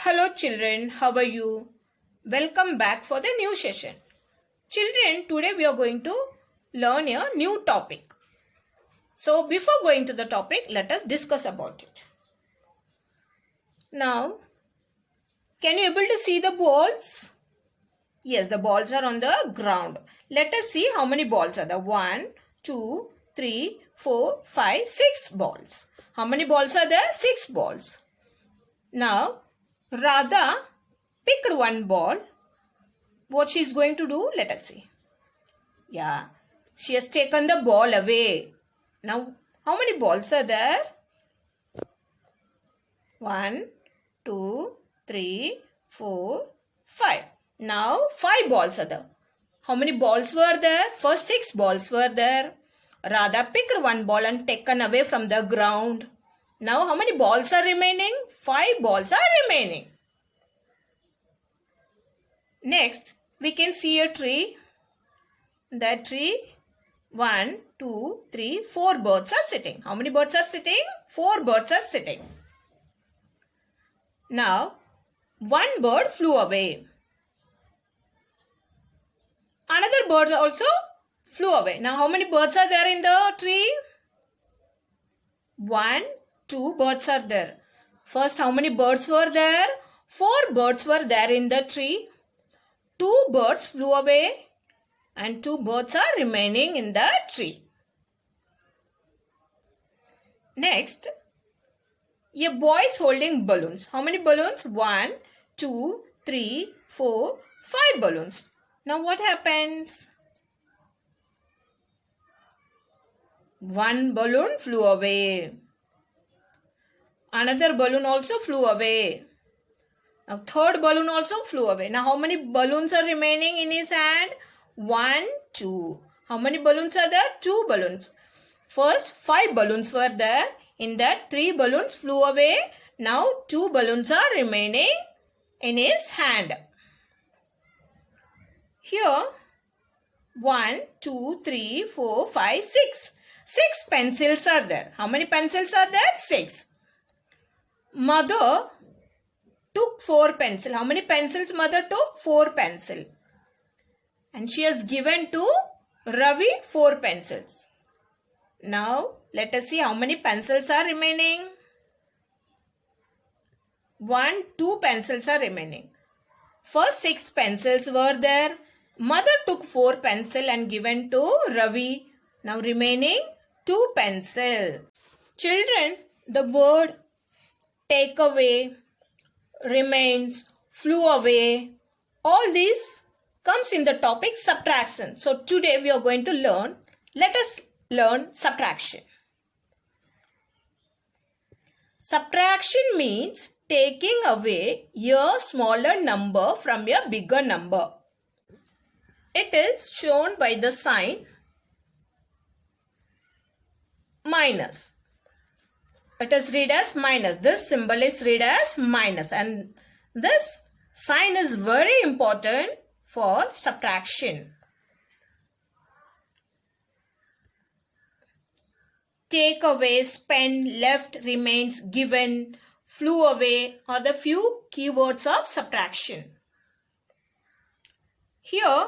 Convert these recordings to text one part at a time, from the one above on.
Hello children, how are you? Welcome back for the new session. Children, today we are going to learn a new topic. So before going to the topic, let us discuss about it. Now, can you able to see the balls? Yes, the balls are on the ground. Let us see how many balls are there. 1, 2, 3, 4, 5, 6 balls. How many balls are there? 6 balls. Now, Radha picked one ball. What she is going to do? Let us see. Yeah, she has taken the ball away. Now, how many balls are there? 1, 2, 3, 4, 5. Now, 5 balls are there. How many balls were there? First 6 balls were there. Radha picked one ball and taken away from the ground. Now, how many balls are remaining? 5 balls are remaining. Next, we can see a tree. That tree, 1, 2, 3, 4 birds are sitting. How many birds are sitting? 4 birds are sitting. Now, one bird flew away. Another bird also flew away. Now, how many birds are there in the tree? 1, 2 birds are there. First, how many birds were there? 4 birds were there in the tree. 2 birds flew away and 2 birds are remaining in the tree. Next, a boy is holding balloons. How many balloons? 1, 2, 3, 4, 5 balloons. Now what happens? One balloon flew away. Another balloon also flew away. Now third balloon also flew away. Now how many balloons are remaining in his hand? 1, 2. How many balloons are there? 2 balloons. First 5 balloons were there. In that 3 balloons flew away. Now 2 balloons are remaining in his hand. Here 1, 2, 3, 4, 5, 6. 6 pencils are there. How many pencils are there? 6. Mother took 4 pencils. How many pencils mother took? 4 pencils. And she has given to Ravi 4 pencils. Now, let us see how many pencils are remaining. 1, 2 pencils are remaining. First 6 pencils were there. Mother took 4 pencils and given to Ravi. Now remaining 2 pencils. Children, the word take away, remains, flew away, all these comes in the topic subtraction. So today we are going to learn, let us learn subtraction. Subtraction means taking away a smaller number from a bigger number. It is shown by the sign minus. It is read as minus. This symbol is read as minus, and this sign is very important for subtraction. Take away, spend, left, remains, given, flew away are the few keywords of subtraction. Here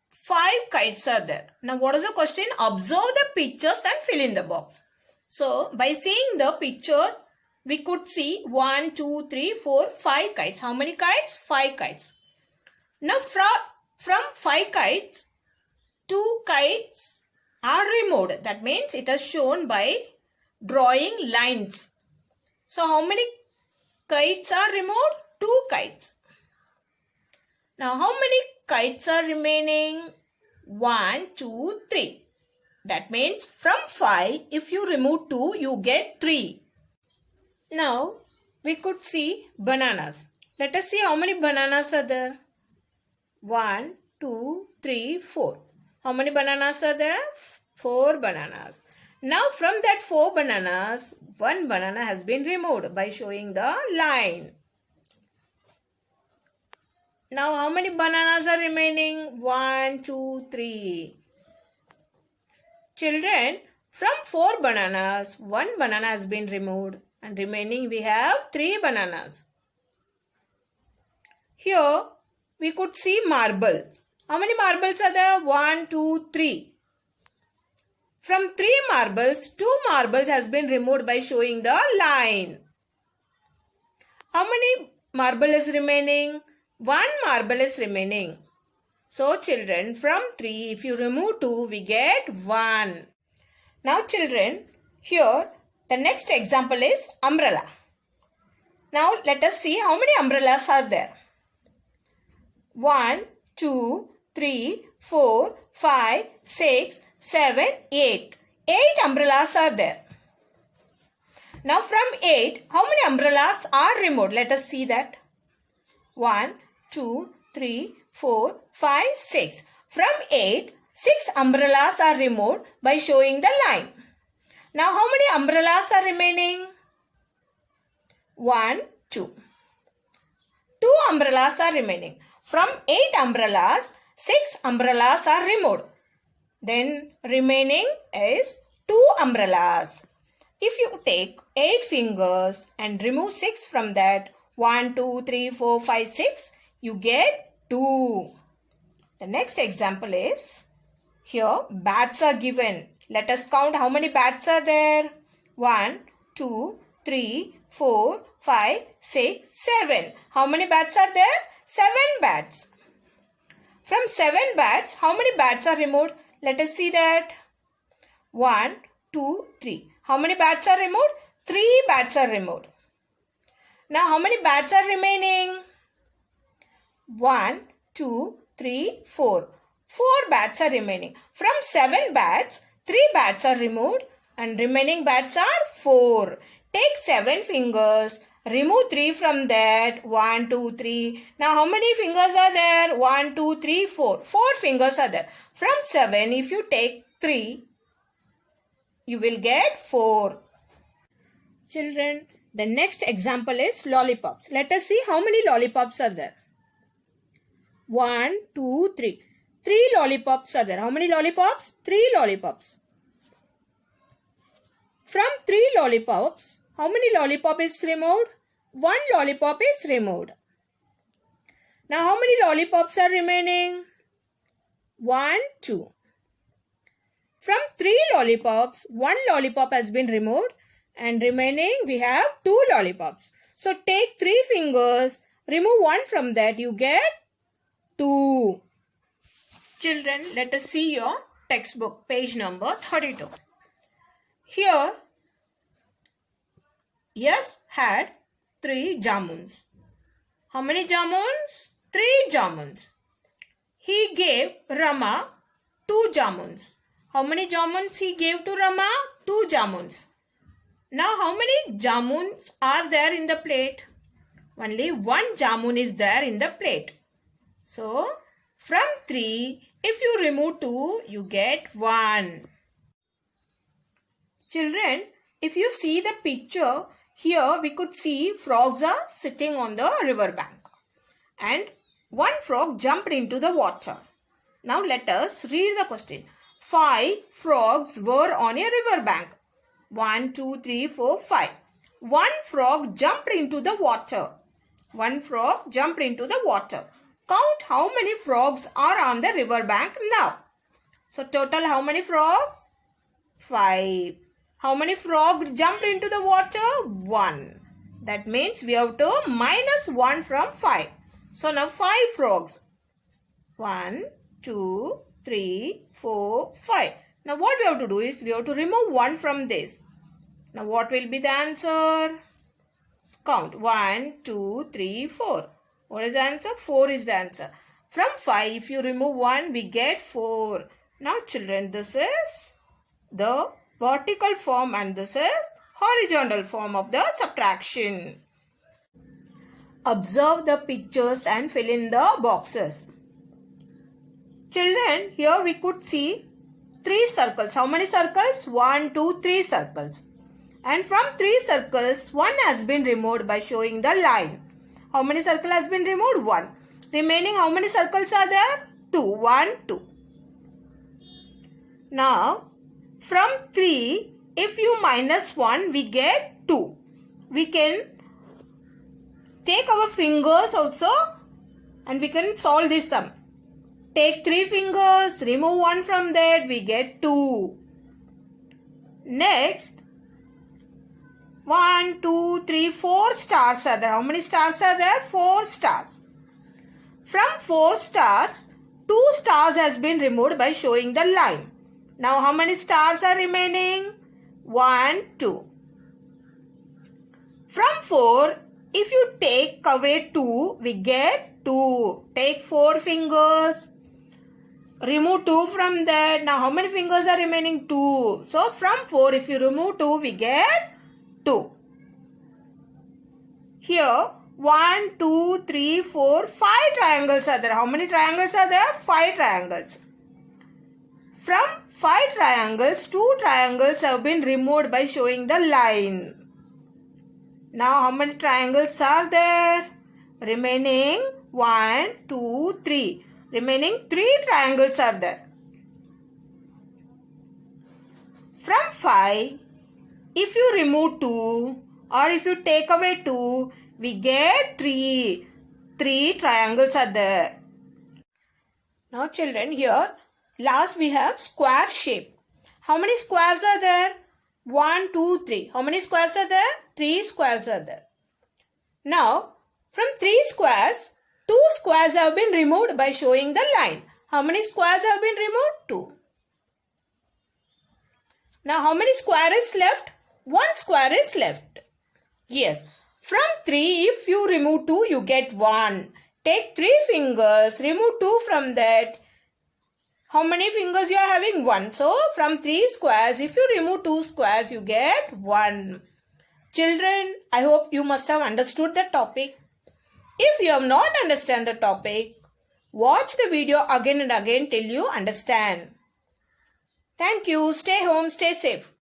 5 kites are there. Now what is the question? Observe the pictures and fill in the box. So by seeing the picture, we could see 1, 2, 3, 4, 5 kites. How many kites? 5 kites. Now from 5 kites, 2 kites are removed. That means it is shown by drawing lines. So how many kites are removed? 2 kites. Now how many kites are remaining? 1, 2, 3. That means from 5, if you remove 2, you get 3. Now we could see bananas. Let us see how many bananas are there. 1, 2, 3, 4. How many bananas are there? 4 bananas. Now from that 4 bananas, 1 banana has been removed by showing the line. Now how many bananas are remaining? 1, 2, 3. Children, from 4 bananas, 1 banana has been removed and remaining we have 3 bananas. Here we could see marbles. How many marbles are there? 1, 2, 3. From 3 marbles, 2 marbles has been removed by showing the line. How many marble is remaining? 1 marble is remaining. So children, from 3, if you remove 2, we get 1. Now children, here the next example is umbrella. Now let us see how many umbrellas are there. 1, 2, 3, 4, 5, 6, 7, 8. 8 umbrellas are there. Now from 8, how many umbrellas are removed? Let us see that. 1, 2, 3, 4, 5, 6. From 8, 6 umbrellas are removed by showing the line. Now how many umbrellas are remaining? 1, 2. 2 umbrellas are remaining. From 8 umbrellas, 6 umbrellas are removed. Then remaining is 2 umbrellas. If you take 8 fingers and remove 6 from that, 1, 2, 3, 4, 5, 6, you get 2. The next example is, here bats are given. Let us count how many bats are there. 1, 2, 3, 4, 5, 6, 7. How many bats are there? 7 bats. From 7 bats, how many bats are removed? Let us see that. 1, 2, 3. How many bats are removed? 3 bats are removed. Now how many bats are remaining? 1, 2, 3, 4. 4 bats are remaining. From 7 bats, 3 bats are removed and remaining bats are 4. Take 7 fingers. Remove 3 from that. 1, 2, 3. Now how many fingers are there? 1, 2, 3, 4. 4 fingers are there. From 7, if you take 3, you will get 4. Children, the next example is lollipops. Let us see how many lollipops are there. 1, 2, 3. 3 lollipops are there. How many lollipops? 3 lollipops. From 3 lollipops, how many lollipop is removed? 1 lollipop is removed. Now how many lollipops are remaining? 1, 2. From 3 lollipops, 1 lollipop has been removed and remaining we have 2 lollipops. So take 3 fingers, remove 1 from that, you get 2. Children, let us see your textbook, page number 32. Here, Yash had 3 jamuns. How many jamuns? 3 jamuns. He gave Rama 2 jamuns. How many jamuns he gave to Rama? 2 jamuns. Now how many jamuns are there in the plate? Only 1 jamun is there in the plate. So from 3, if you remove 2, you get 1. Children, if you see the picture, here we could see frogs are sitting on the river bank. And 1 frog jumped into the water. Now let us read the question. 5 frogs were on a river bank. 1, 2, 3, 4, 5. 1 frog jumped into the water. 1 frog jumped into the water. Count how many frogs are on the river bank now. So total how many frogs? 5. How many frogs jumped into the water? 1. That means we have to minus 1 from 5. So now 5 frogs. 1, 2, 3, 4, 5. Now what we have to do is we have to remove 1 from this. Now what will be the answer? Count. 1, 2, 3, 4. What is the answer? 4 is the answer. From 5, if you remove 1, we get 4. Now children, this is the vertical form and this is horizontal form of the subtraction. Observe the pictures and fill in the boxes. Children, here we could see 3 circles. How many circles? 1, 2, 3 circles. And from 3 circles, 1 has been removed by showing the line. How many circles has been removed? 1. Remaining how many circles are there? 2. 1, 2. Now, from 3, if you minus 1, we get 2. we can take our fingers also and we can solve this sum. Take 3 fingers, remove 1 from that, we get 2. Next, 1, 2, 3, 4 stars are there. How many stars are there? 4 stars. From 4 stars, 2 stars has been removed by showing the line. Now how many stars are remaining? 1, 2. From 4, if you take away 2, we get 2. Take 4 fingers. Remove 2 from that. Now how many fingers are remaining? 2. So from 4, if you remove 2, we get 2. Here 1, 2, 3, 4, 5 triangles are there. How many triangles are there? 5 triangles. From 5 triangles, 2 triangles have been removed by showing the line. Now how many triangles are there? Remaining 1, 2, 3. Remaining 3 triangles are there. From 5, if you remove 2 or if you take away 2, we get 3. 3 triangles are there. Now children, here last we have square shape. How many squares are there? 1, 2, 3. How many squares are there? 3 squares are there. Now from 3 squares, 2 squares have been removed by showing the line. How many squares have been removed? 2. Now how many square is left? 1 square is left. Yes. From 3, if you remove 2, you get 1. Take 3 fingers, remove 2 from that. How many fingers you are having? 1. So from 3 squares, if you remove 2 squares, you get 1. Children, I hope you must have understood the topic. If you have not understand the topic, watch the video again and again till you understand. Thank you. Stay home, stay safe.